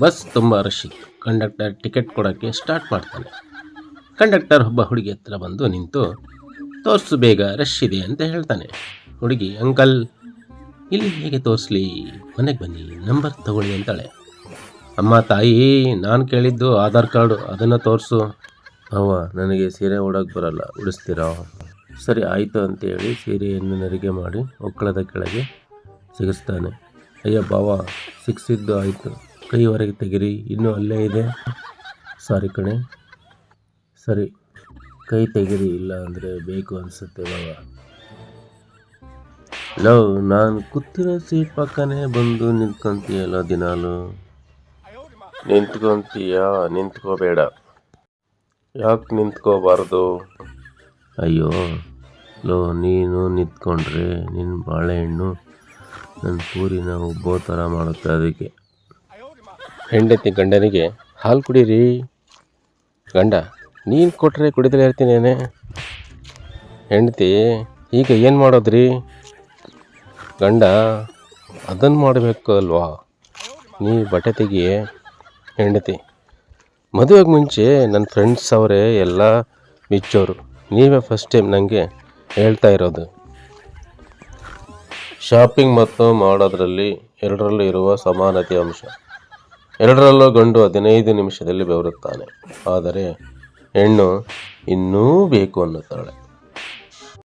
Bus ತುಂಬ rush ಇತ್ತು. Conductor ticket ಕೊಡೋಕ್ಕೆ ಸ್ಟಾರ್ಟ್ ಮಾಡ್ತಾನೆ. ಕಂಡಕ್ಟರ್ ಒಬ್ಬ ಹುಡುಗಿ ಹತ್ರ ಬಂದು ನಿಂತು ತೋರಿಸು ಬೇಗ, ರಶ್ ಇದೆ ಅಂತ ಹೇಳ್ತಾನೆ. ಹುಡುಗಿ, ಅಂಕಲ್ ಇಲ್ಲಿ ಹೇಗೆ ತೋರಿಸ್ಲಿ, ಮನೆಗೆ ಬನ್ನಿ, ನಂಬರ್ ತಗೊಳ್ಳಿ ಅಂತಾಳೆ. ಅಮ್ಮ ತಾಯಿ, ನಾನು ಕೇಳಿದ್ದು ಆಧಾರ್ ಕಾರ್ಡು, ಅದನ್ನು ತೋರಿಸು. ಅವ್ವ, ನನಗೆ ಸೀರೆ ಉಡೋಕ್ಕೆ ಬರಲ್ಲ, ಉಡಿಸ್ತೀರಾ? ಸರಿ ಆಯಿತು ಅಂತೇಳಿ ಸೀರೆಯನ್ನು ನೆರಿಗೆ ಮಾಡಿ ಒಕ್ಕಳದ ಕೆಳಗೆ ಸಿಗಿಸ್ತಾನೆ. ಅಯ್ಯ ಬಾವ, ಸಿಕ್ಸಿದ್ದು ಆಯಿತು, ಕೈ ಹೊರಗೆ ತೆಗಿರಿ, ಇನ್ನೂ ಅಲ್ಲೇ ಇದೆ. ಸಾರಿ ಕಣೆ. ಸರಿ, ಕೈ ತೆಗಿರಿ, ಇಲ್ಲ ಅಂದರೆ ಬೇಕು ಅನಿಸುತ್ತೆ ಬಾವ. ಲವ್, ನಾನು ಕೂತಿರೋ ಸೀಟ್ ಪಕ್ಕನೇ ಬಂದು ನಿಂತ್ಕೊಂತೀಯಲ್ಲ ದಿನಾಲು. ನಿಂತ್ಕೊಂತೀಯಾ? ನಿಂತ್ಕೋಬೇಡ. ಯಾಕೆ ನಿಂತ್ಕೋಬಾರ್ದು? ಅಯ್ಯೋ ಲೋ, ನೀನು ನಿಂತ್ಕೊಂಡ್ರೆ ನಿನ್ನ ಬಾಳೆಹಣ್ಣು ನನ್ನ ಪೂರಿನ ಉಬ್ಬೋ ಥರ ಮಾಡುತ್ತೆ, ಅದಕ್ಕೆ. ಹೆಂಡತಿ ಗಂಡನಿಗೆ, ಹಾಲು ಕುಡೀರಿ. ಗಂಡ, ನೀನು ಕೊಟ್ಟರೆ ಕುಡಿದಲೇ ಇರ್ತೀನೇನೆ. ಹೆಂಡತಿ, ಈಗ ಏನು ಮಾಡೋದ್ರಿ? ಗಂಡ, ಅದನ್ನು ಮಾಡಬೇಕು ಅಲ್ವಾ, ನೀ ಬಟ್ಟೆ ತೆಗಿಯೇ. ಹೆಂಡತಿ, ಮದುವೆಗೆ ಮುಂಚೆ ನನ್ನ ಫ್ರೆಂಡ್ಸ್ ಅವರೇ ಎಲ್ಲ ಮಿಚ್ಚೋರು, ನೀವೇ ಫಸ್ಟ್ ಟೈಮ್ ನನಗೆ ಹೇಳ್ತಾ ಇರೋದು. ಶಾಪಿಂಗ್ ಮತ್ತು ಮಾಡೋದ್ರಲ್ಲಿ ಎರಡರಲ್ಲೂ ಇರುವ ಸಮಾನತೆ ಅಂಶ. ಎರಡರಲ್ಲೂ ಗಂಡು 15 ನಿಮಿಷದಲ್ಲಿ ಬೆವರುತ್ತಾನೆ, ಆದರೆ ಹೆಣ್ಣು ಇನ್ನೂ ಬೇಕು ಅನ್ನುತ್ತಾಳೆ.